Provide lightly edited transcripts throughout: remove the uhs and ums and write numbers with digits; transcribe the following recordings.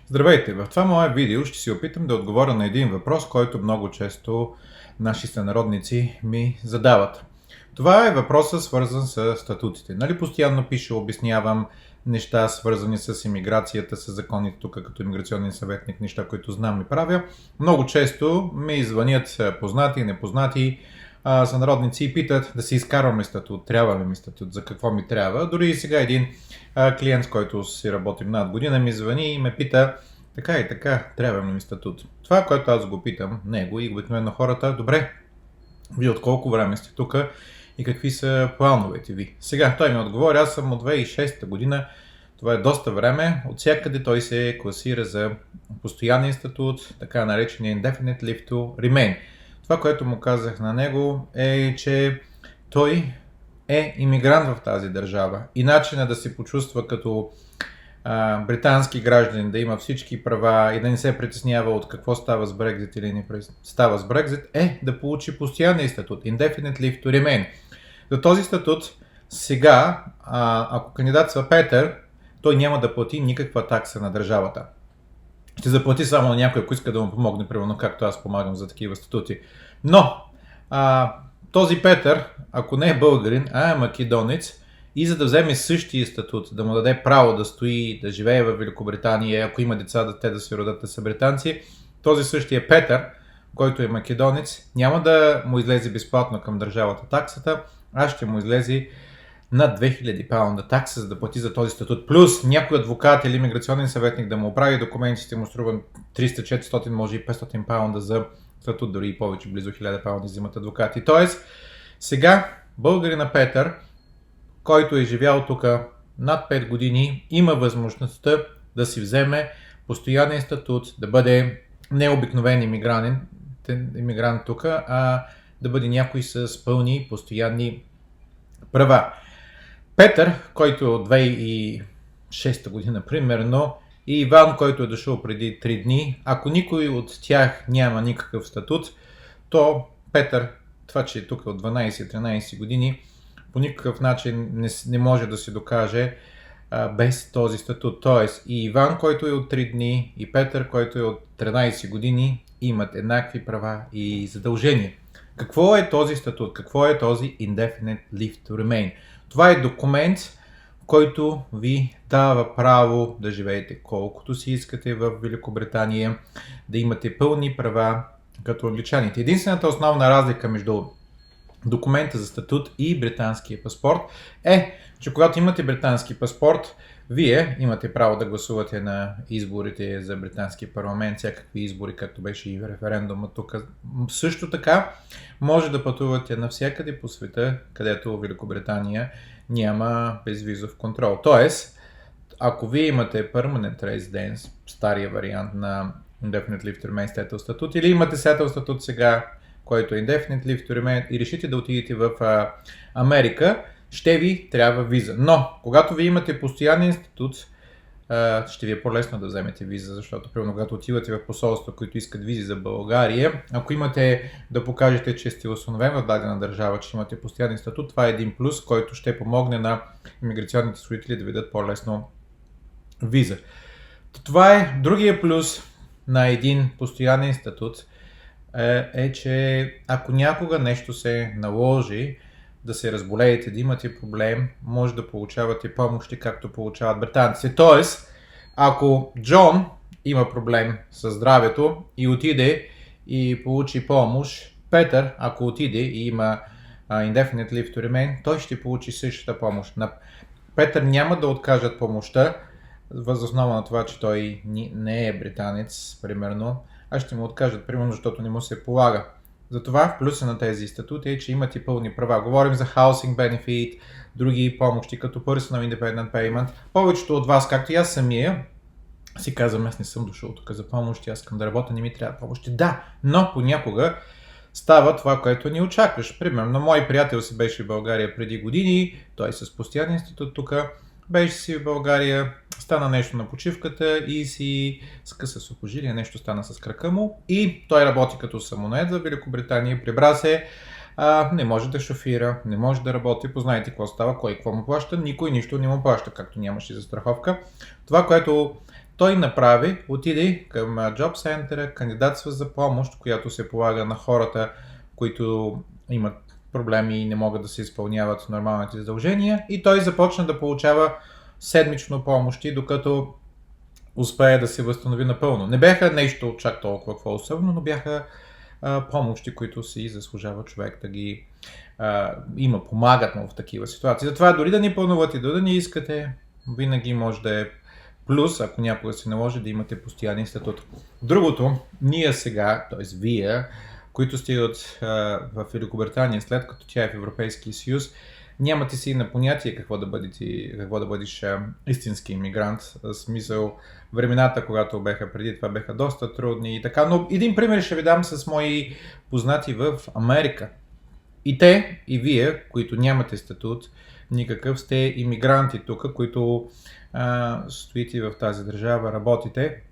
Здравейте! В това мое видео ще си опитам да отговоря на един въпрос, който много често наши сънародници ми задават. Това е въпросът, свързан с статутите. Нали постоянно пиша, обяснявам неща, свързани с имиграцията, с законите тук като имиграционен съветник, неща, които знам и правя. Много често ми извънят познати и непознати сънародници и питат да си изкарваме статут, трябва ли ми статут, за какво ми трябва. Дори и сега един клиент, с който си работим над година, ми звъни и ме пита така и така, трябва ли ми статут. Това, което аз го питам него и обикновено хората, добре, вие от колко време сте тук и какви са плановете ви? Сега той ми отговори, аз съм от 2006 година, това е доста време, от всякъде той се класира за постоянен статут, така наречения Indefinite Leave to Remain. Това, което му казах на него е, че той е имигрант в тази държава и начинът да се почувства като британски гражданин, да има всички права и да не се притеснява от какво става с Брекзит или не става с Брекзит, е да получи постоянния статут, Indefinite Leave to Remain. За този статут сега, ако кандидатства Петър, той няма да плати никаква такса на държавата. Ще заплати само на някой, ако иска да му помогне, примерно както аз помагам за такива статути. Но този Петър, ако не е българин, а е македонец, и за да вземе същия статут, да му даде право да стои, да живее в Великобритания, ако има деца, да те да се родят да са британци, този същия Петър, който е македонец, няма да му излезе безплатно към държавата таксата, а ще му излезе над 2000 паунда такса, за да плати за този статут. Плюс някой адвокат или имиграционен съветник да му оправи документите, му струва 300-400, може и 500 паунда за статут, дори и повече, близо 1000 паунда взимат адвокати. Тоест, сега българина Петър, който е живял тук над 5 години, има възможността да си вземе постоянен статут, да бъде необикновен имигрант тук, а да бъде някой с пълни постоянни права. Петър, който е от 2006 година примерно, и Иван, който е дошъл преди 3 дни, ако никой от тях няма никакъв статут, то Петър, това че е тук от 12-13 години, по никакъв начин не може да се докаже без този статут. Тоест и Иван, който е от 3 дни, и Петър, който е от 13 години, имат еднакви права и задължения. Какво е този статут? Какво е този Indefinite Leave to Remain? Това е документ, който ви дава право да живеете колкото си искате в Великобритания, да имате пълни права като англичаните. Единствената основна разлика между документа за статут и британския паспорт е, че когато имате британски паспорт, вие имате право да гласувате на изборите за британския парламент, всякакви избори, както беше и референдума тук. Също така може да пътувате навсякъде по света, където Великобритания няма безвизов контрол. Тоест, ако вие имате Permanent Residence, стария вариант на Indefinite Leave to Remain Settled статут, или имате Settled статут сега, който е Indefinite Leave to Remain, и решите да отидете в Америка, ще ви трябва виза. Но, когато ви имате постоянен статут, ще ви е по-лесно да вземете виза, защото, примерно, когато отивате в посолства, които искат визи за България, ако имате да покажете, че сте установен в дадена държава, че имате постоянен статут, това е един плюс, който ще помогне на имиграционните служители да ви дадат по-лесно виза. Това е другия плюс на един постоянен статут, е, че ако някога нещо се наложи да се разболеете, да имате проблем, може да получавате помощи, както получават британците. Тоест, ако Джон има проблем с здравето и отиде и получи помощ, Петър, ако отиде и има Indefinite Leave to Remain, той ще получи същата помощ. На Петър няма да откажат помощта, въз основа на това, че той не е британец, примерно, а ще му откажат, примерно, защото не му се полага. Затова плюса на тези статути е, че имате пълни права. Говорим за Housing Benefit, други помощи, като Personal Independent Payment. Повечето от вас, както и аз самия, си казвам, аз не съм дошъл тук за помощи, аз искам да работя, не ми трябва помощи. Да, но понякога става това, което не очакваш. Примерно, мой приятел си беше в България преди години, той с постоянен институт тук, беше си в България, стана нещо на почивката и си скъса сухожилие, нещо стана с крака му и той работи като самонает за Великобритания, прибра се, не може да шофира, не може да работи, познайте какво става, кой какво му плаща, никой нищо не му плаща, както нямаше застраховка. Това, което той направи, отиде към Job Center, кандидатства за помощ, която се полага на хората, които имат проблеми и не могат да се изпълняват нормалните задължения, и той започна да получава седмично помощи, докато успее да се възстанови напълно. Не бяха нещо чак толкова какво особено, но бяха помощи, които си заслужава човек да ги има, помагат му в такива ситуации. Затова дори да ни пълнувате, дори да не искате, винаги може да е плюс, ако някога се наложи, да имате постоянен статут. Другото, ние сега, т.е. вие, които сте в Великобритания, след като тя е в Европейския съюз, нямате си на понятие какво да бъдеш истински иммигрант. В смисъл, времената, когато беха преди това, беха доста трудни и така. Но един пример ще ви дам с мои познати в Америка. И те, и вие, които нямате статут, никакъв, сте иммигранти тук, които стоите в тази държава, работите,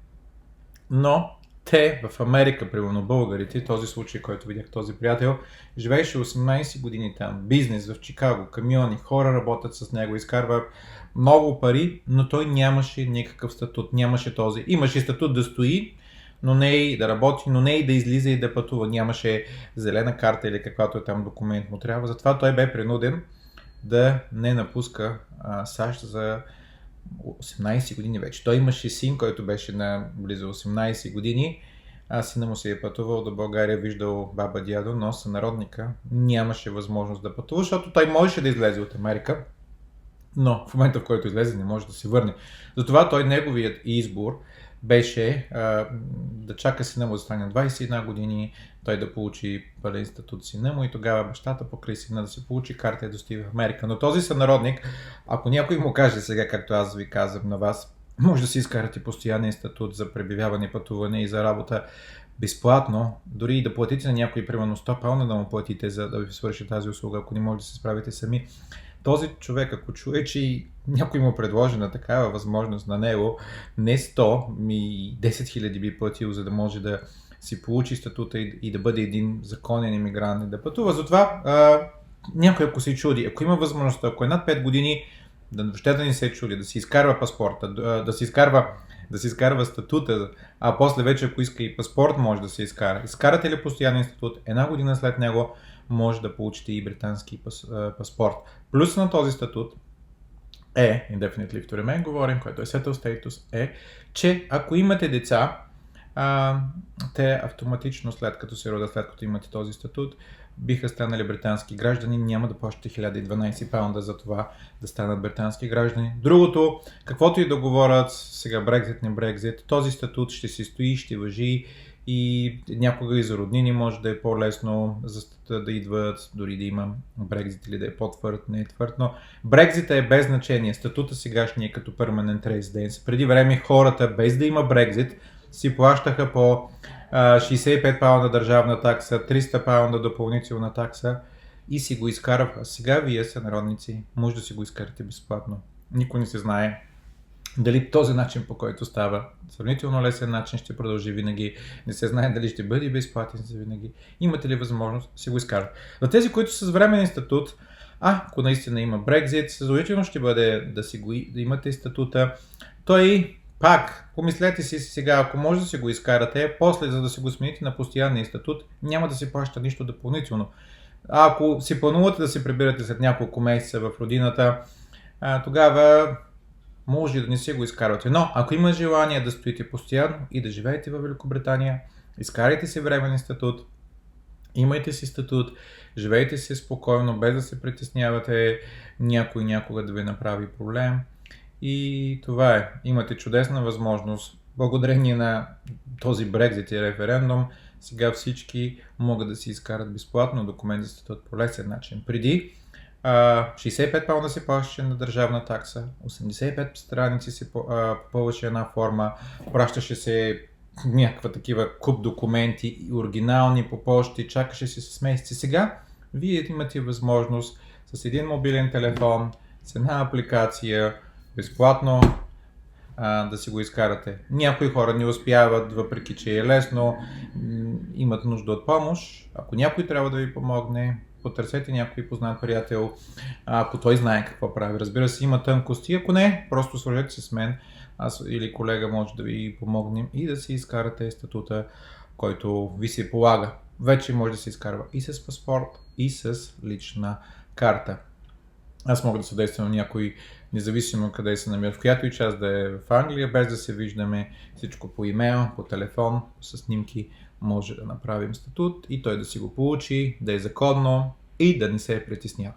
но те в Америка, примерно българите, този случай, който видях този приятел, живееше 18 години там, бизнес в Чикаго, камиони, хора работят с него, изкарва много пари, но той нямаше никакъв статут, нямаше този. Имаше статут да стои, но не и да работи, но не и да излиза и да пътува. Нямаше зелена карта или каквато е там документ му трябва. Затова той бе принуден да не напуска САЩ за 18 години вече. Той имаше син, който беше на близо 18 години. Сина му се е пътувал до България, виждал баба дядо, но сънародника нямаше възможност да пътува, защото той можеше да излезе от Америка, но в момента, в който излезе, не може да се върне. Затова неговият избор беше да чака сина му да стане 21 години, той да получи пълен статут сина му и тогава бащата покрай сина да се получи карта и да стои в Америка. Но този сънародник, ако някой му каже сега, както аз ви казвам на вас, може да си изкарате постоянен статут за пребиваване, пътуване и за работа безплатно, дори и да платите на някой, примерно 100 паунда да му платите, за да ви свърши тази услуга, ако не може да се справите сами. Този човек, ако чуе, че някой му предложи на такава възможност на него, не 100, ми 10 000 би платил, за да може да си получи статута и да бъде един законен иммигрант и да пътува. Затова някой, ако се чуди, ако има възможност, ако е над 5 години, въобще да не се чуди, да си изкарва паспорта, да си изкарва статута, а после вече, ако иска и паспорт, може да се изкара. Изкарате ли постоянен статут, една година след него може да получите и британски паспорт. Плюс на този статут indefinitely to remain, говорим, което е settled status, че ако имате деца, те автоматично след като се родят, след като имате този статут, биха станали британски граждани, няма да плащате 1012 паунда за това да станат британски граждани. Другото, каквото и да говорят, сега Брекзит, не Брекзит, този статут ще си стои, ще важи и някога и за роднини може да е по-лесно да идват, дори да има Брекзит или да е по-твърд, не е твърд, но Брекзита е без значение, статута сегашния е като permanent residence. Преди време хората, без да има Брекзит, си плащаха по 65 паунда държавна такса, 300 паунда допълнителна такса и си го изкарваха. Сега вие сънародници, може да си го изкарате безплатно. Никой не се знае дали този начин, по който става, сравнително лесен начин, ще продължи винаги. Не се знае дали ще бъде безплатен за винаги. Имате ли възможност да си го изкарат? За тези, които са с временен статут, ако наистина има Брекзит, задължително ще бъде да имате статута. Той пак, помислете си сега, ако може да си го изкарате, после за да си го смените на постоянния статут, няма да си плаща нищо допълнително. Ако си планувате да се прибирате след няколко месеца в родината, тогава може да не си го изкарвате. Но ако има желание да стоите постоянно и да живеете в Великобритания, изкарайте си временен статут, имайте си статут, живейте си спокойно, без да се притеснявате някой някога да ви направи проблем. И това е. Имате чудесна възможност. Благодарение на този Брекзит и референдум, сега всички могат да си изкарат безплатно документ за статут по лесен начин. Преди 65 паунда се плащаше на държавна такса, 85 страници се попълваше една форма, пращаше се някаква такива куп документи, оригинални по почти, чакаше се с месеци. Сега вие имате възможност с един мобилен телефон, с една апликация, безплатно да си го изкарате. Някои хора не успяват, въпреки че е лесно, имат нужда от помощ. Ако някой трябва да ви помогне, потърсете някой познат приятел, ако той знае какво прави. Разбира се, има тънкости. Ако не, просто свържете се с мен. аз или колега може да ви помогнем и да си изкарате статута, който ви се полага. Вече може да се изкарва и с паспорт, и с лична карта. Аз мога да съдействам някой, независимо къде се намира, в която и част да е в Англия, без да се виждаме, всичко по имейл, по телефон, с снимки може да направим статут и той да си го получи, да е законно и да не се притеснява.